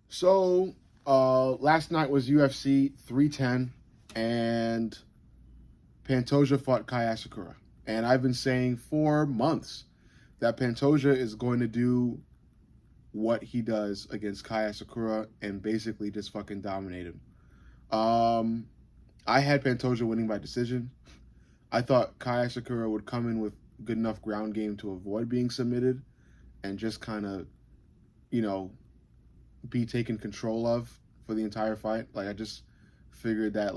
So, last night was UFC 310, and Pantoja fought Kai Asakura. And I've been saying for months that Pantoja is going to do what he does against Kai Asakura and basically just fucking dominate him. Um, I had Pantoja winning by decision. I thought Kai Asakura would come in with good enough ground game to avoid being submitted and just kind of, you know, be taken control of for the entire fight. Like I just figured that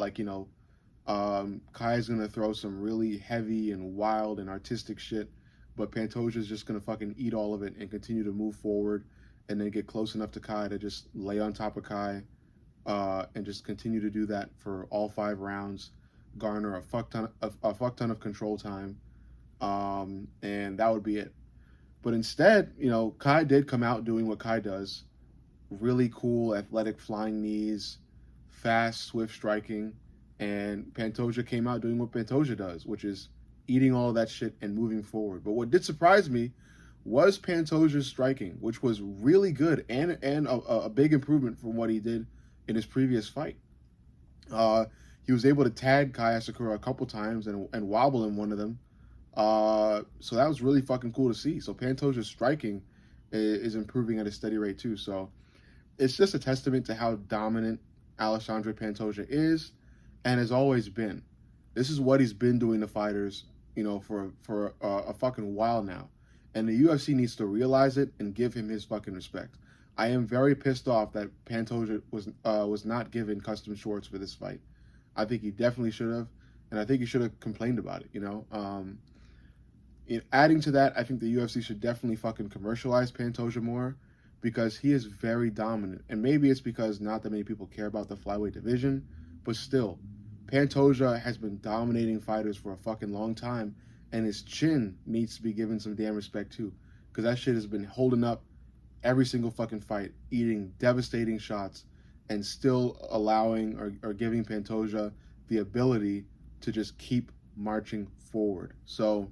Kai's gonna throw some really heavy and wild and artistic shit, but Pantoja's just gonna fucking eat all of it and continue to move forward, and then get close enough to Kai to just lay on top of Kai, and just continue to do that for all 5 rounds, garner a fuck ton of control time, and that would be it. But instead, Kai did come out doing what Kai does, really cool, athletic flying knees, fast, swift striking, and Pantoja came out doing what Pantoja does, which is eating all of that shit and moving forward. But what did surprise me was Pantoja's striking, which was really good and a big improvement from what he did in his previous fight. He was able to tag Kai Asakura a couple times and wobble in one of them. So that was really fucking cool to see. So Pantoja's striking is improving at a steady rate too. So it's just a testament to how dominant Alexandre Pantoja is and has always been. This is what he's been doing to fighters, for a fucking while now. And the UFC needs to realize it and give him his fucking respect. I am very pissed off that Pantoja was not given custom shorts for this fight. I think he definitely should have, and I think he should have complained about it. Adding to that, I think the UFC should definitely fucking commercialize Pantoja more because he is very dominant. And maybe it's because not that many people care about the flyweight division, but still, Pantoja has been dominating fighters for a fucking long time, and his chin needs to be given some damn respect too, because that shit has been holding up every single fucking fight, eating devastating shots, and still allowing or giving Pantoja the ability to just keep marching forward. So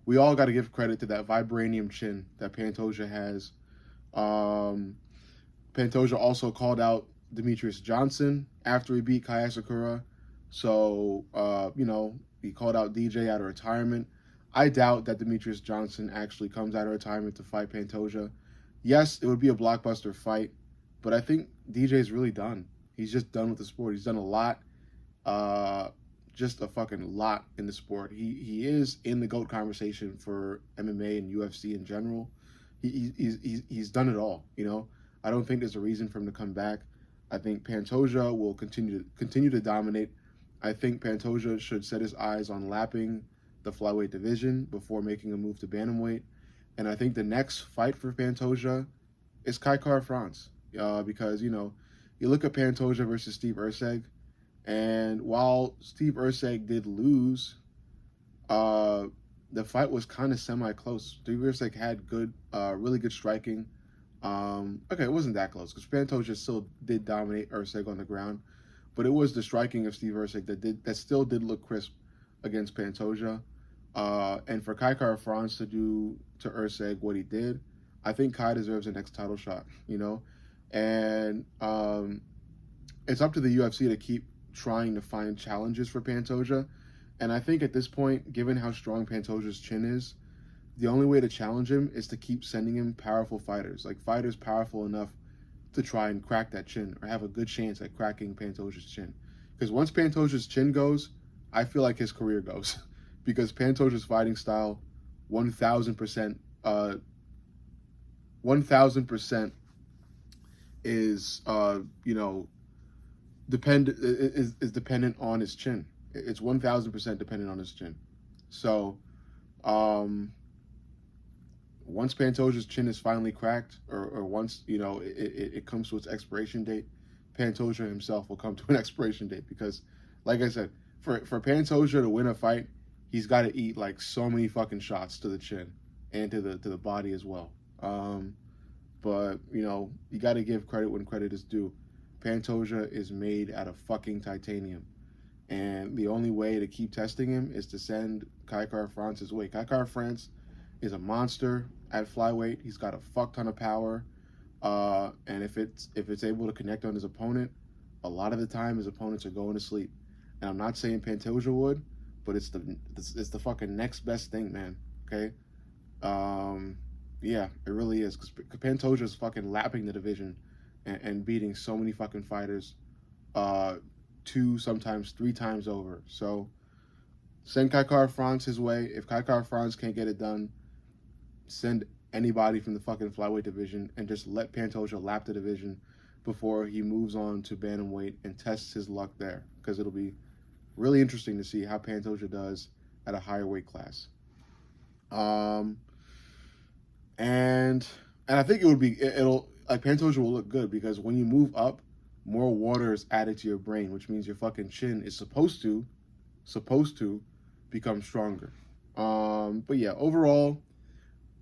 we all got to give credit to that vibranium chin that Pantoja has. Pantoja also called out Demetrius Johnson after he beat Kai Asakura. So, he called out DJ out of retirement. I doubt that Demetrius Johnson actually comes out of retirement to fight Pantoja. Yes, it would be a blockbuster fight, but I think DJ is really done. He's just done with the sport. He's done a lot, just a fucking lot in the sport. He is in the GOAT conversation for MMA and UFC in general. He's done it all. I don't think there's a reason for him to come back. I think Pantoja will continue to dominate. I think Pantoja should set his eyes on lapping the flyweight division before making a move to bantamweight. And I think the next fight for Pantoja is Kai Kara-France, because you look at Pantoja versus Steve Erceg, and while Steve Erceg did lose, the fight was kind of semi-close. Steve Erceg had really good striking. Okay, it wasn't that close because Pantoja still did dominate Erceg on the ground, but it was the striking of Steve Erceg that still did look crisp against Pantoja. And for Kai Kara-France to do to Erceg what he did, I think Kai deserves the next title shot. And it's up to the UFC to keep trying to find challenges for Pantoja. And I think at this point, given how strong Pantoja's chin is, the only way to challenge him is to keep sending him powerful fighters, like fighters powerful enough to try and crack that chin or have a good chance at cracking Pantoja's chin. Because once Pantoja's chin goes, I feel like his career goes. Because Pantoja's fighting style, 1,000%, 1,000% is dependent on his chin. It's 1,000% dependent on his chin. So, once Pantoja's chin is finally cracked, or once it comes to its expiration date, Pantoja himself will come to an expiration date. Because, like I said, for Pantoja to win a fight, he's got to eat like so many fucking shots to the chin and to the body as well. But you got to give credit when credit is due. Pantoja is made out of fucking titanium, and the only way to keep testing him is to send Kai Kara-France's way. Kai Kara-France is a monster at flyweight. He's got a fuck ton of power, and if it's able to connect on his opponent, a lot of the time his opponents are going to sleep. And I'm not saying Pantoja would, but it's the fucking next best thing, man. Okay. Yeah, it really is, because Pantoja is fucking lapping the division and beating so many fucking fighters, 2, sometimes 3 times over. So send Kai Kara-France his way. If Kai Kara-France can't get it done, send anybody from the fucking flyweight division and just let Pantoja lap the division before he moves on to bantamweight and tests his luck there, because it'll be really interesting to see how Pantoja does at a higher weight class. And I think it'll like Pantoja will look good, because when you move up, more water is added to your brain, which means your fucking chin is supposed to become stronger. But yeah, overall,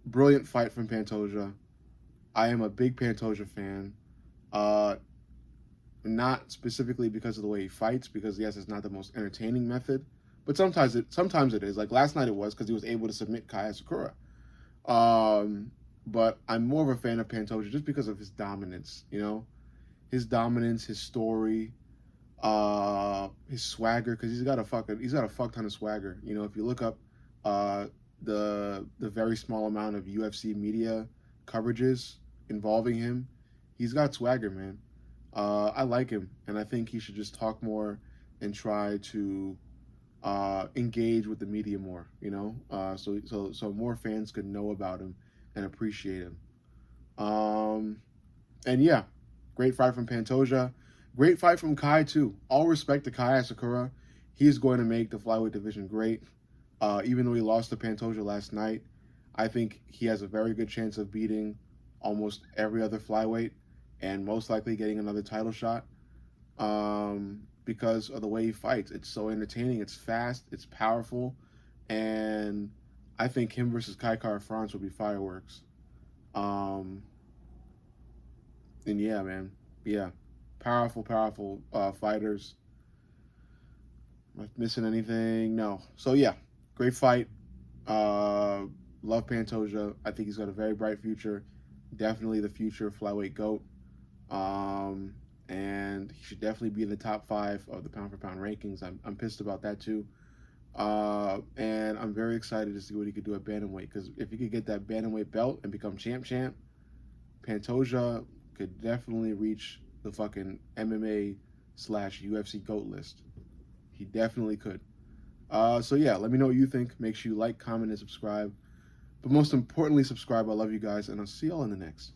brilliant fight from Pantoja. I am a big Pantoja fan. Not specifically because of the way he fights, because yes, it's not the most entertaining method, but sometimes it is. Like last night it was, because he was able to submit Kai Asakura. But I'm more of a fan of Pantoja just because of his dominance, his dominance, his story, his swagger, because he's got a fuck ton of swagger. If you look up the very small amount of UFC media coverages involving him, he's got swagger, man. I like him, and I think he should just talk more and try to engage with the media more, so more fans could know about him and appreciate him. And yeah, great fight from Pantoja. Great fight from Kai too. All respect to Kai Asakura. He's going to make the flyweight division great. Even though he lost to Pantoja last night, I think he has a very good chance of beating almost every other flyweight and most likely getting another title shot, because of the way he fights. It's so entertaining, it's fast, it's powerful, and I think him versus Kai Kara-France will be fireworks. And yeah, man. Yeah. Powerful fighters. Am I missing anything? No. So yeah, great fight. Love Pantoja. I think he's got a very bright future. Definitely the future flyweight GOAT. And he should definitely be in the top 5 of the pound for pound rankings. I'm pissed about that too. And I'm very excited to see what he could do at bantamweight, because if he could get that bantamweight belt and become champ, Pantoja could definitely reach the fucking MMA/UFC GOAT list. He definitely could. So yeah, let me know what you think. Make sure you like, comment, and subscribe. But most importantly, subscribe. I love you guys, and I'll see y'all in the next.